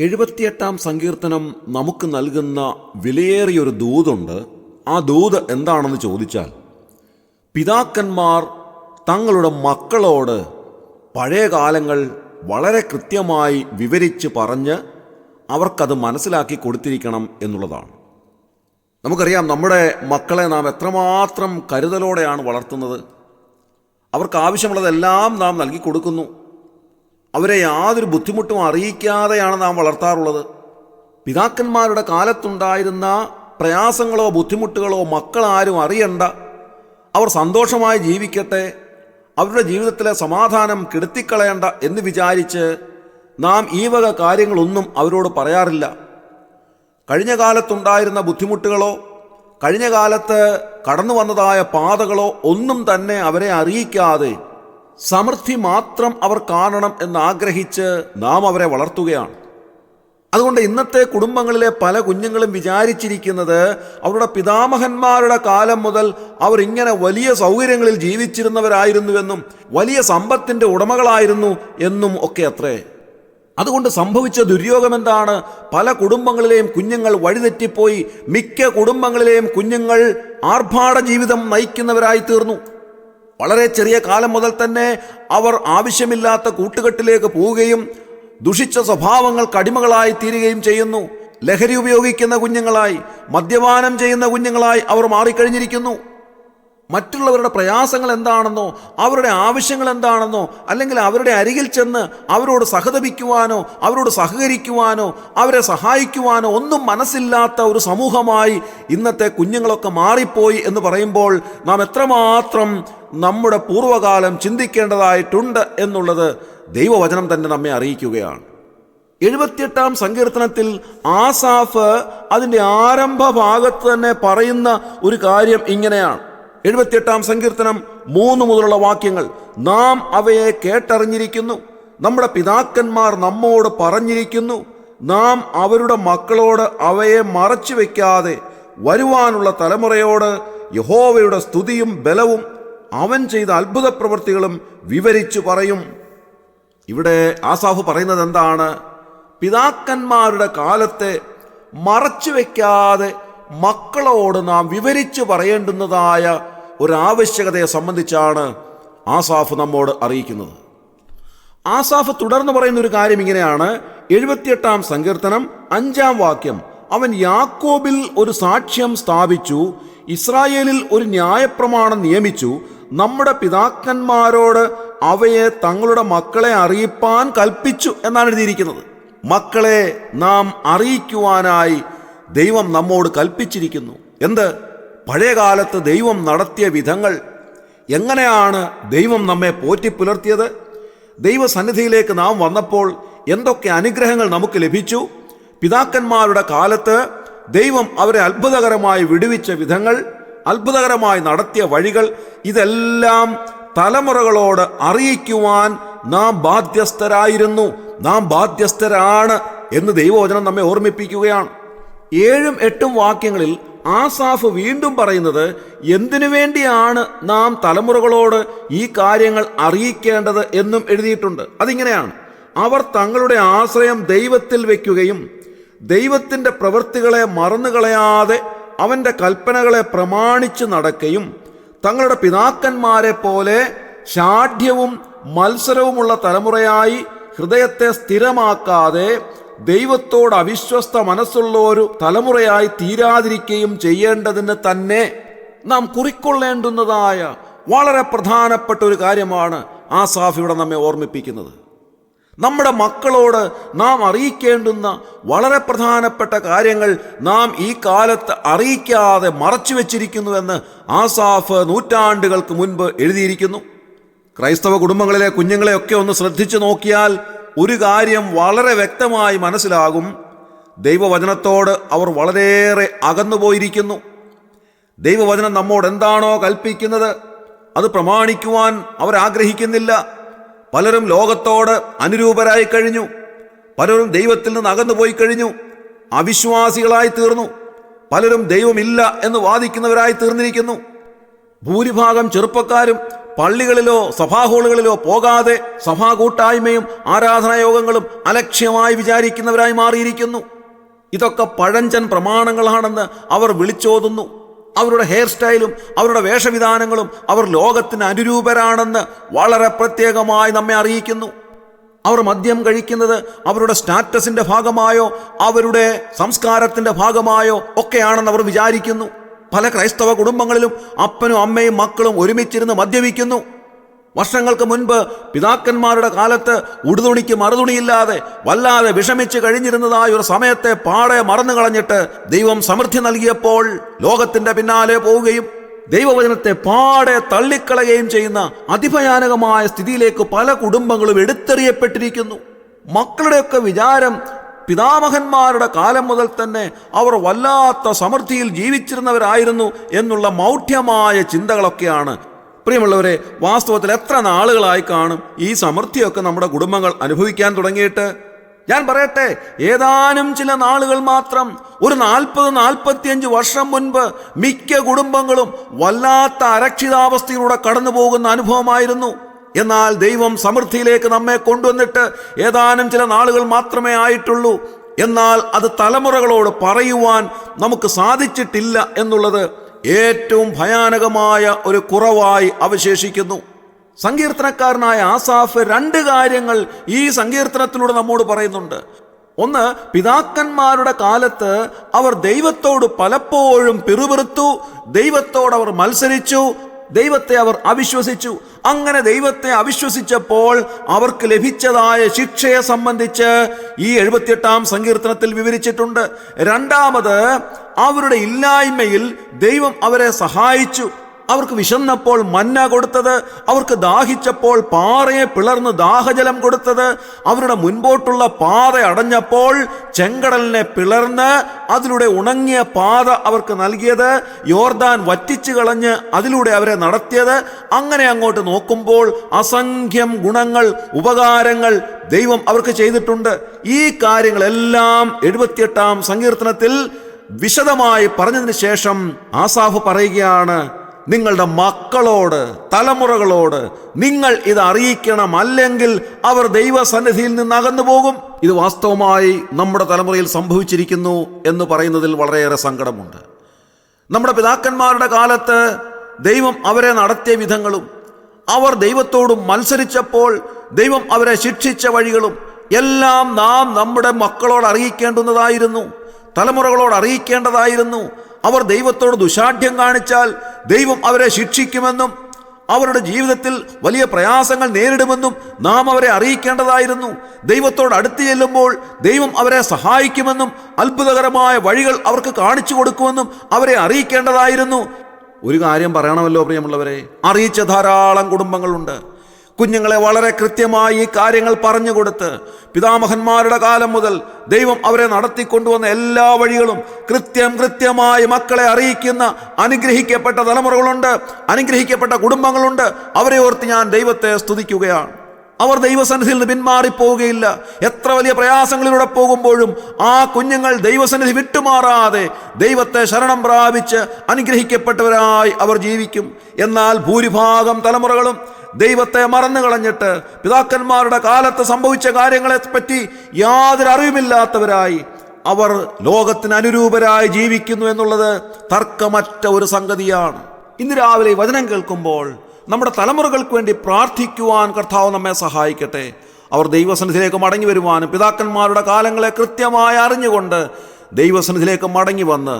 78 സങ്കീർത്തനം നമുക്ക് നൽകുന്ന വിലയേറിയൊരു ദൂതുണ്ട്. ആ ദൂത് എന്താണെന്ന് ചോദിച്ചാൽ, പിതാക്കന്മാർ തങ്ങളുടെ മക്കളോട് പഴയ കാലങ്ങൾ വളരെ കൃത്യമായി വിവരിച്ച് പറഞ്ഞ് അവർക്കത് മനസ്സിലാക്കി കൊടുത്തിരിക്കണം എന്നുള്ളതാണ്. നമുക്കറിയാം, നമ്മുടെ മക്കളെ നാം എത്രമാത്രം കരുതലോടെയാണ് വളർത്തുന്നത്. അവർക്ക് ആവശ്യമുള്ളതെല്ലാം നാം നൽകി കൊടുക്കുന്നു. അവരെ യാതൊരു ബുദ്ധിമുട്ടും അറിയിക്കാതെയാണ് നാം വളർത്താറുള്ളത്. പിതാക്കന്മാരുടെ കാലത്തുണ്ടായിരുന്ന പ്രയാസങ്ങളോ ബുദ്ധിമുട്ടുകളോ മക്കളാരും അറിയണ്ട, അവർ സന്തോഷമായി ജീവിക്കട്ടെ, അവരുടെ ജീവിതത്തിലെ സമാധാനം കെടുത്തിക്കളയണ്ട എന്ന് വിചാരിച്ച് നാം ഈ വക കാര്യങ്ങളൊന്നും അവരോട് പറയാറില്ല. കഴിഞ്ഞ കാലത്തുണ്ടായിരുന്ന ബുദ്ധിമുട്ടുകളോ കഴിഞ്ഞ കാലത്ത് കടന്നു വന്നതായ പാതകളോ ഒന്നും തന്നെ അവരെ അറിയിക്കാതെ സമൃദ്ധി മാത്രം അവർ കാണണം എന്നാഗ്രഹിച്ച് നാം അവരെ വളർത്തുകയാണ്. അതുകൊണ്ട് ഇന്നത്തെ കുടുംബങ്ങളിലെ പല കുഞ്ഞുങ്ങളും വിചാരിച്ചിരിക്കുന്നത് അവരുടെ പിതാമഹന്മാരുടെ കാലം മുതൽ അവർ ഇങ്ങനെ വലിയ സൗകര്യങ്ങളിൽ ജീവിച്ചിരുന്നവരായിരുന്നുവെന്നും വലിയ സമ്പത്തിൻ്റെ ഉടമകളായിരുന്നു എന്നും ഒക്കെ അത്രേ. അതുകൊണ്ട് സംഭവിച്ച ദുര്യോഗം എന്താണ്? പല കുടുംബങ്ങളിലെയും കുഞ്ഞുങ്ങൾ വഴിതെറ്റിപ്പോയി. മിക്ക കുടുംബങ്ങളിലെയും കുഞ്ഞുങ്ങൾ ആർഭാട ജീവിതം നയിക്കുന്നവരായി തീർന്നു. വളരെ ചെറിയ കാലം മുതൽ തന്നെ അവർ ആവശ്യമില്ലാത്ത കൂട്ടുകെട്ടിലേക്ക് പോവുകയും ദുഷിച്ച സ്വഭാവങ്ങൾക്ക് അടിമകളായി തീരുകയും ചെയ്യുന്നു. ലഹരി ഉപയോഗിക്കുന്ന കുഞ്ഞുങ്ങളായി, മദ്യപാനം ചെയ്യുന്ന കുഞ്ഞുങ്ങളായി അവർ മാറിക്കഴിഞ്ഞിരിക്കുന്നു. മറ്റുള്ളവരുടെ പ്രയാസങ്ങൾ എന്താണെന്നോ അവരുടെ ആവശ്യങ്ങൾ എന്താണെന്നോ അല്ലെങ്കിൽ അവരുടെ അരികിൽ ചെന്ന് അവരോട് സഹതപിക്കുവാനോ അവരോട് സഹകരിക്കുവാനോ അവരെ സഹായിക്കുവാനോ ഒന്നും മനസ്സില്ലാത്ത ഒരു സമൂഹമായി ഇന്നത്തെ കുഞ്ഞുങ്ങളൊക്കെ മാറിപ്പോയി എന്ന് പറയുമ്പോൾ നാം എത്രമാത്രം നമ്മുടെ പൂർവ്വകാലം ചിന്തിക്കേണ്ടതായിട്ടുണ്ട് എന്നുള്ളത് ദൈവവചനം തന്നെ നമ്മെ അറിയിക്കുകയാണ്. 78 സങ്കീർത്തനത്തിൽ ആസാഫ് അതിൻ്റെ ആരംഭ ഭാഗത്ത് തന്നെ പറയുന്ന ഒരു കാര്യം ഇങ്ങനെയാണ്. 78 സങ്കീർത്തനം 3 മുതലുള്ള വാക്യങ്ങൾ: നാം അവയെ കേട്ടറിഞ്ഞിരിക്കുന്നു, നമ്മുടെ പിതാക്കന്മാർ നമ്മോട് പറഞ്ഞിരിക്കുന്നു, നാം അവരുടെ മക്കളോട് അവയെ മറച്ചു വയ്ക്കാതെ വരുവാനുള്ള തലമുറയോട് യഹോവയുടെ സ്തുതിയും ബലവും അവൻ ചെയ്ത അത്ഭുത പ്രവൃത്തികളും വിവരിച്ചു പറയും. ഇവിടെ ആസാഫ് പറയുന്നത് എന്താണ്? പിതാക്കന്മാരുടെ കാലത്തെ മറച്ചു വയ്ക്കാതെ മക്കളോട് നാം വിവരിച്ചു പറയേണ്ടുന്നതായ ഒരാവശ്യകതയെ സംബന്ധിച്ചാണ് ആസാഫ് നമ്മോട് അറിയിക്കുന്നത്. ആസാഫ് തുടർന്ന് പറയുന്ന ഒരു കാര്യം ഇങ്ങനെയാണ്. 78 സങ്കീർത്തനം 5 വാക്യം: അവൻ യാക്കോബിൽ ഒരു സാക്ഷ്യം സ്ഥാപിച്ചു, ഇസ്രായേലിൽ ഒരു ന്യായപ്രമാണം നിയമിച്ചു, നമ്മുടെ പിതാക്കന്മാരോട് അവയെ തങ്ങളുടെ മക്കളെ അറിയിപ്പാൻ കൽപ്പിച്ചു എന്നാണ് എഴുതിയിരിക്കുന്നത്. മക്കളെ നാം അറിയിക്കുവാനായി ദൈവം നമ്മോട് കൽപ്പിച്ചിരിക്കുന്നു. എന്ത്? പഴയകാലത്ത് ദൈവം നടത്തിയ വിധങ്ങൾ, എങ്ങനെയാണ് ദൈവം നമ്മെ പോറ്റിപ്പുലർത്തിയത്, ദൈവസന്നിധിയിലേക്ക് നാം വന്നപ്പോൾ എന്തൊക്കെ അനുഗ്രഹങ്ങൾ നമുക്ക് ലഭിച്ചു, പിതാക്കന്മാരുടെ കാലത്ത് ദൈവം അവരെ അത്ഭുതകരമായി വിടുവിച്ച വിധങ്ങൾ, അത്ഭുതകരമായി നടത്തിയ വഴികൾ, ഇതെല്ലാം തലമുറകളോട് അറിയിക്കുവാൻ നാം ബാധ്യസ്ഥരായിരുന്നു, നാം ബാധ്യസ്ഥരാണ് എന്ന് ദൈവവചനം നമ്മെ ഓർമ്മിപ്പിക്കുകയാണ്. 7, 8 വാക്യങ്ങളിൽ ആസാഫ് വീണ്ടും പറയുന്നത് എന്തിനു വേണ്ടിയാണ് നാം തലമുറകളോട് ഈ കാര്യങ്ങൾ അറിയിക്കേണ്ടത് എന്നും എഴുതിയിട്ടുണ്ട്. അതിങ്ങനെയാണ്: അവർ തങ്ങളുടെ ആശ്രയം ദൈവത്തിൽ വയ്ക്കുകയും ദൈവത്തിൻ്റെ പ്രവൃത്തികളെ മറന്നുകളയാതെ അവൻ്റെ കൽപ്പനകളെ പ്രമാണിച്ച് നടക്കുകയും തങ്ങളുടെ പിതാക്കന്മാരെ പോലെ ഷാഠ്യവും മത്സരവുമുള്ള തലമുറയായി ഹൃദയത്തെ സ്ഥിരമാക്കാതെ ദൈവത്തോട് അവിശ്വസ്ത മനസ്സുള്ള ഒരു തലമുറയായി തീരാതിരിക്കുകയും ചെയ്യേണ്ടതിന് തന്നെ നാം കുറിക്കൊള്ളേണ്ടുന്നതായ വളരെ പ്രധാനപ്പെട്ട ഒരു കാര്യമാണ് ആസാഫ് ഇവിടെ നമ്മെ ഓർമ്മിപ്പിക്കുന്നത്. നമ്മുടെ മക്കളോട് നാം അറിയിക്കേണ്ടുന്ന വളരെ പ്രധാനപ്പെട്ട കാര്യങ്ങൾ നാം ഈ കാലത്ത് അറിയിക്കാതെ മറച്ചു വെച്ചിരിക്കുന്നുവെന്ന് ആസാഫ് നൂറ്റാണ്ടുകൾക്ക് മുൻപ് എഴുതിയിരിക്കുന്നു. ക്രൈസ്തവ കുടുംബങ്ങളിലെ കുഞ്ഞുങ്ങളെയൊക്കെ ഒന്ന് ശ്രദ്ധിച്ചു നോക്കിയാൽ ഒരു കാര്യം വളരെ വ്യക്തമായി മനസ്സിലാകും: ദൈവവചനത്തോട് അവർ വളരെയേറെ അകന്നുപോയിരിക്കുന്നു. ദൈവവചനം നമ്മോട് എന്താണോ കൽപ്പിക്കുന്നത് അത് പ്രമാണിക്കുവാൻ അവർ ആഗ്രഹിക്കുന്നില്ല. പലരും ലോകത്തോട് അനുരൂപരായി കഴിഞ്ഞു, പലരും ദൈവത്തിൽ നിന്ന് അകന്നുപോയി കഴിഞ്ഞു, അവിശ്വാസികളായി തീർന്നു, പലരും ദൈവമില്ല എന്ന് വാദിക്കുന്നവരായി തീർന്നിരിക്കുന്നു. ഭൂരിഭാഗം ചെറുപ്പക്കാരും പള്ളികളിലോ സഭാഹോളുകളിലോ പോകാതെ സഭാ കൂട്ടായ്മയും ആരാധനായോഗങ്ങളും അലക്ഷ്യമായി വിചാരിക്കുന്നവരായി മാറിയിരിക്കുന്നു. ഇതൊക്കെ പഴഞ്ചൻ പ്രമാണങ്ങളാണെന്ന് അവർ വിളിച്ചോതുന്നു. അവരുടെ ഹെയർ സ്റ്റൈലും അവരുടെ വേഷവിധാനങ്ങളും അവർ ലോകത്തിന് അനുരൂപരാണെന്ന് വളരെ പ്രത്യേകമായി നമ്മെ അറിയിക്കുന്നു. അവർ മദ്യം കഴിക്കുന്നത് അവരുടെ സ്റ്റാറ്റസിന്റെ ഭാഗമായോ അവരുടെ സംസ്കാരത്തിന്റെ ഭാഗമായോ ഒക്കെയാണെന്ന് അവർ വിചാരിക്കുന്നു. പല ക്രൈസ്തവ കുടുംബങ്ങളിലും അപ്പനും അമ്മയും മക്കളും ഒരുമിച്ചിരുന്ന് മദ്യപിക്കുന്നു. വർഷങ്ങൾക്ക് മുൻപ് പിതാക്കന്മാരുടെ കാലത്ത് ഉടുതുണിക്ക് മറുതുണിയില്ലാതെ വല്ലാതെ വിഷമിച്ച് കഴിഞ്ഞിരുന്നതായ ഒരു സമയത്തെ പാടെ മറന്നു കളഞ്ഞിട്ട് ദൈവം സമൃദ്ധി നൽകിയപ്പോൾ ലോകത്തിന്റെ പിന്നാലെ പോവുകയും ദൈവവചനത്തെ പാടെ തള്ളിക്കളയുകയും ചെയ്യുന്ന അതിഭയാനകമായ സ്ഥിതിയിലേക്ക് പല കുടുംബങ്ങളും എടുത്തെറിയപ്പെട്ടിരിക്കുന്നു. മക്കളുടെയൊക്കെ വിചാരം പിതാമഹന്മാരുടെ കാലം മുതൽ തന്നെ അവർ വല്ലാത്ത സമൃദ്ധിയിൽ ജീവിച്ചിരുന്നവരായിരുന്നു എന്നുള്ള മൗഢ്യമായ ചിന്തകളൊക്കെയാണ്. പ്രിയമുള്ളവരെ, വാസ്തവത്തിൽ എത്ര നാളുകളായി കാണും ഈ സമൃദ്ധിയൊക്കെ നമ്മുടെ കുടുംബങ്ങൾ അനുഭവിക്കാൻ തുടങ്ങിയിട്ട്? ഞാൻ പറയട്ടെ, ഏതാനും ചില നാളുകൾ മാത്രം, ഒരു 40-45 വർഷം മുൻപ് മിക്ക കുടുംബങ്ങളും വല്ലാത്ത അരക്ഷിതാവസ്ഥയിലൂടെ കടന്നു പോകുന്ന അനുഭവമായിരുന്നു. എന്നാൽ ദൈവം സമൃദ്ധിയിലേക്ക് നമ്മെ കൊണ്ടുവന്നിട്ട് ഏതാനും ചില നാളുകൾ മാത്രമേ ആയിട്ടുള്ളൂ. എന്നാൽ അത് തലമുറകളോട് പറയുവാൻ നമുക്ക് സാധിച്ചിട്ടില്ല എന്നുള്ളത് ഏറ്റവും ഭയാനകമായ ഒരു കുറവായി അവശേഷിക്കുന്നു. സങ്കീർത്തനക്കാരനായ ആസാഫ് 2 കാര്യങ്ങൾ ഈ സങ്കീർത്തനത്തിലൂടെ നമ്മോട് പറയുന്നുണ്ട്. ഒന്ന്, പിതാക്കന്മാരുടെ കാലത്ത് അവർ ദൈവത്തോട് പലപ്പോഴും പിറുപിറുത്തു, ദൈവത്തോട് അവർ മത്സരിച്ചു, ദൈവത്തെ അവർ അവിശ്വസിച്ചു. അങ്ങനെ ദൈവത്തെ അവിശ്വസിച്ചപ്പോൾ അവർക്ക് ലഭിച്ചതായ ശിക്ഷയെ സംബന്ധിച്ച് ഈ 78-ാം സങ്കീർത്തനത്തിൽ വിവരിച്ചിട്ടുണ്ട്. രണ്ടാമത്, അവരുടെ ഇല്ലായ്മയിൽ ദൈവം അവരെ സഹായിച്ചു. അവർക്ക് വിശന്നപ്പോൾ മന്ന കൊടുത്തത്, അവർക്ക് ദാഹിച്ചപ്പോൾ പാറയെ പിളർന്ന് ദാഹജലം കൊടുത്തത്, അവരുടെ മുൻപോട്ടുള്ള പാത അടഞ്ഞപ്പോൾ ചെങ്കടലിനെ പിളർന്ന് അതിലൂടെ ഉണങ്ങിയ പാത അവർക്ക് നൽകിയത്, യോർദാൻ വറ്റിച്ചു കളഞ്ഞ് അതിലൂടെ അവരെ നടത്തിയത്. അങ്ങനെ അങ്ങോട്ട് നോക്കുമ്പോൾ അസംഖ്യം ഗുണങ്ങൾ, ഉപകാരങ്ങൾ ദൈവം അവർക്ക് ചെയ്തിട്ടുണ്ട്. ഈ കാര്യങ്ങളെല്ലാം 78-ാം സങ്കീർത്തനത്തിൽ വിശദമായി പറഞ്ഞതിന് ശേഷം ആസാഫ് പറയുകയാണ്, നിങ്ങളുടെ മക്കളോട്, തലമുറകളോട് നിങ്ങൾ ഇത് അറിയിക്കണം, അല്ലെങ്കിൽ അവർ ദൈവസന്നിധിയിൽ നിന്ന് അകന്നു പോകും. ഇത് വാസ്തവമായി നമ്മുടെ തലമുറയിൽ സംഭവിച്ചിരിക്കുന്നു എന്ന് പറയുന്നതിൽ വളരെയേറെ സങ്കടമുണ്ട്. നമ്മുടെ പിതാക്കന്മാരുടെ കാലത്ത് ദൈവം അവരെ നടത്തിയ വിധങ്ങളും അവർ ദൈവത്തോട് മത്സരിച്ചപ്പോൾ ദൈവം അവരെ ശിക്ഷിച്ച വഴികളും എല്ലാം നാം നമ്മുടെ മക്കളോട് അറിയിക്കേണ്ടുന്നതായിരുന്നു, തലമുറകളോട് അറിയിക്കേണ്ടതായിരുന്നു. അവർ ദൈവത്തോട് ദുശാഠ്യം കാണിച്ചാൽ ദൈവം അവരെ ശിക്ഷിക്കുമെന്നും അവരുടെ ജീവിതത്തിൽ വലിയ പ്രയാസങ്ങൾ നേരിടുമെന്നും നാം അവരെ അറിയിക്കേണ്ടതായിരുന്നു. ദൈവത്തോട് അടുത്ത് ചെല്ലുമ്പോൾ ദൈവം അവരെ സഹായിക്കുമെന്നും അത്ഭുതകരമായ വഴികൾ അവർക്ക് കാണിച്ചു കൊടുക്കുമെന്നും അവരെ അറിയിക്കേണ്ടതായിരുന്നു. ഒരു കാര്യം പറയണമല്ലോ പ്രിയമുള്ളവരെ, അറിയിച്ച ധാരാളം കുടുംബങ്ങളുണ്ട്. കുഞ്ഞുങ്ങളെ വളരെ കൃത്യമായി ഈ കാര്യങ്ങൾ പറഞ്ഞുകൊടുത്ത് പിതാമഹന്മാരുടെ കാലം മുതൽ ദൈവം അവരെ നടത്തിക്കൊണ്ടുവന്ന എല്ലാ വഴികളും കൃത്യമായി മക്കളെ അറിയിക്കുന്ന അനുഗ്രഹിക്കപ്പെട്ട തലമുറകളുണ്ട്, അനുഗ്രഹിക്കപ്പെട്ട കുടുംബങ്ങളുണ്ട്. അവരെ ഓർത്ത് ഞാൻ ദൈവത്തെ സ്തുതിക്കുകയാണ്. അവർ ദൈവസന്നിധിയിൽ നിന്ന് പിന്മാറിപ്പോവുകയില്ല. എത്ര വലിയ പ്രയാസങ്ങളിലൂടെ പോകുമ്പോഴും ആ കുഞ്ഞുങ്ങൾ ദൈവസന്നിധി വിട്ടുമാറാതെ ദൈവത്തെ ശരണം പ്രാപിച്ച് അനുഗ്രഹിക്കപ്പെട്ടവരായി അവർ ജീവിക്കും. എന്നാൽ ഭൂരിഭാഗം തലമുറകളും ദൈവത്തെ മറന്നു കളഞ്ഞിട്ട് പിതാക്കന്മാരുടെ കാലത്ത് സംഭവിച്ച കാര്യങ്ങളെപ്പറ്റി യാതൊരു അറിവുമില്ലാത്തവരായി അവർ ലോകത്തിന് അനുരൂപരായി ജീവിക്കുന്നു എന്നുള്ളത് തർക്കമറ്റ ഒരു സംഗതിയാണ്. ഇന്ന് രാവിലെ വചനം കേൾക്കുമ്പോൾ നമ്മുടെ തലമുറകൾക്ക് വേണ്ടി പ്രാർത്ഥിക്കുവാൻ കർത്താവ് നമ്മെ സഹായിക്കട്ടെ. അവർ ദൈവസന്നിധിയിലേക്ക് മടങ്ങി വരുവാനും പിതാക്കന്മാരുടെ കാലങ്ങളെ കൃത്യമായി അറിഞ്ഞുകൊണ്ട് ദൈവസന്നിധിയിലേക്ക് മടങ്ങി വന്ന്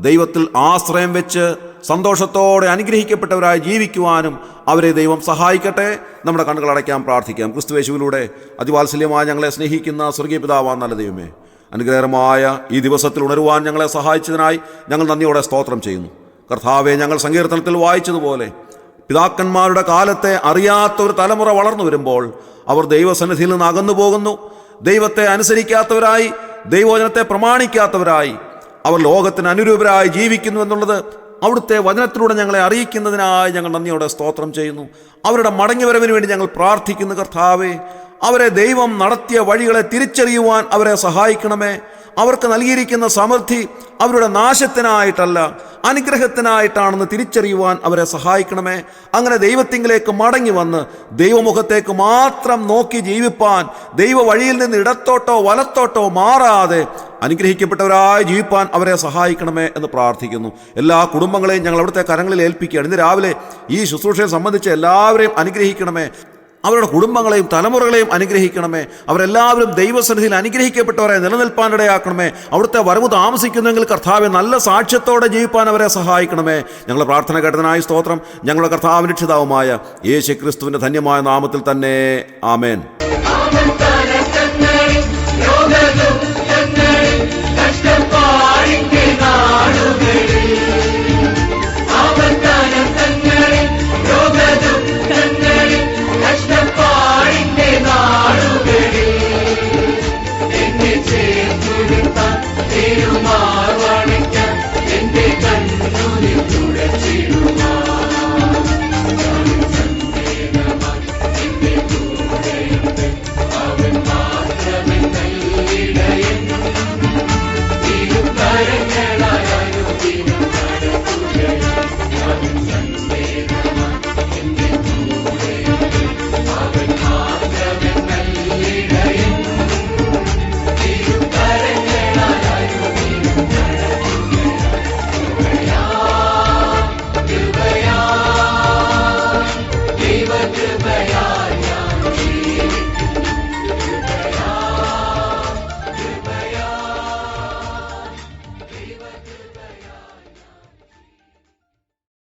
ദൈവത്തിൽ ആശ്രയം വെച്ച് സന്തോഷത്തോടെ അനുഗ്രഹിക്കപ്പെട്ടവരായി ജീവിക്കുവാനും അവരെ ദൈവം സഹായിക്കട്ടെ. നമ്മുടെ കണ്ണുകൾ അടയ്ക്കാം, പ്രാർത്ഥിക്കാം. ക്രിസ്തുയേശുവിലൂടെ അതിവാത്സല്യമായി ഞങ്ങളെ സ്നേഹിക്കുന്ന സ്വർഗീയ പിതാവാൻ നല്ല ദൈവമേ, അനുഗ്രഹകരമായ ഈ ദിവസത്തിൽ ഉണരുവാൻ ഞങ്ങളെ സഹായിച്ചതിനായി ഞങ്ങൾ നന്ദിയോടെ സ്തോത്രം ചെയ്യുന്നു. കർത്താവെ, ഞങ്ങൾ സങ്കീർത്തനത്തിൽ വായിച്ചതുപോലെ പിതാക്കന്മാരുടെ കാലത്തെ അറിയാത്ത ഒരു തലമുറ വളർന്നു വരുമ്പോൾ അവർ ദൈവസന്നിധിയിൽ നിന്ന് അകന്നു പോകുന്നു. ദൈവത്തെ അനുസരിക്കാത്തവരായി, ദൈവവചനത്തെ പ്രമാണിക്കാത്തവരായി അവർ ലോകത്തിന് അനുരൂപരായി ജീവിക്കുന്നു എന്നുള്ളത് അവിടുത്തെ വചനത്തിലൂടെ ഞങ്ങളെ അറിയിക്കുന്നതിനായി ഞങ്ങൾ നന്ദിയോടെ സ്തോത്രം ചെയ്യുന്നു. അവരുടെ മടങ്ങിവരവിന് വേണ്ടി ഞങ്ങൾ പ്രാർത്ഥിക്കുന്നു. കർത്താവേ, അവരെ ദൈവം നടത്തിയ വഴികളെ തിരിച്ചറിയുവാൻ അവരെ സഹായിക്കണമേ. അവർക്ക് നൽകിയിരിക്കുന്ന സമൃദ്ധി അവരുടെ നാശത്തിനായിട്ടല്ല, അനുഗ്രഹത്തിനായിട്ടാണെന്ന് തിരിച്ചറിയുവാൻ അവരെ സഹായിക്കണമേ. അങ്ങനെ ദൈവത്തിങ്കിലേക്ക് മടങ്ങി വന്ന് ദൈവമുഖത്തേക്ക് മാത്രം നോക്കി ജീവിപ്പാൻ, ദൈവ വഴിയിൽ നിന്ന് ഇടത്തോട്ടോ വലത്തോട്ടോ മാറാതെ അനുഗ്രഹിക്കപ്പെട്ടവരായി ജീവിപ്പാൻ അവരെ സഹായിക്കണമേ എന്ന് പ്രാർത്ഥിക്കുന്നു. എല്ലാ കുടുംബങ്ങളെയും ഞങ്ങൾ അവിടുത്തെ കരങ്ങളിൽ ഏൽപ്പിക്കുകയാണ്. ഇന്ന് രാവിലെ ഈ ശുശ്രൂഷയെ സംബന്ധിച്ച് എല്ലാവരെയും അനുഗ്രഹിക്കണമേ. അവരുടെ കുടുംബങ്ങളെയും തലമുറകളെയും അനുഗ്രഹിക്കണമേ. അവരെല്ലാവരും ദൈവസന്നിധിയിൽ അനുഗ്രഹിക്കപ്പെട്ടവരെ നിലനിൽപ്പാനിടയാക്കണമേ. അവിടുത്തെ വരവ് താമസിക്കുന്നെങ്കിൽ കർത്താവെ നല്ല സാക്ഷ്യത്തോടെ ജീവിപ്പാൻ അവരെ സഹായിക്കണമേ. ഞങ്ങളുടെ പ്രാർത്ഥന കേട്ടതിനായി സ്തോത്രം. ഞങ്ങളുടെ കർത്താവിന്റെ രക്ഷിതാവുമായ യേശു ക്രിസ്തുവിന്റെ ധന്യമായ നാമത്തിൽ തന്നെ ആമേൻ.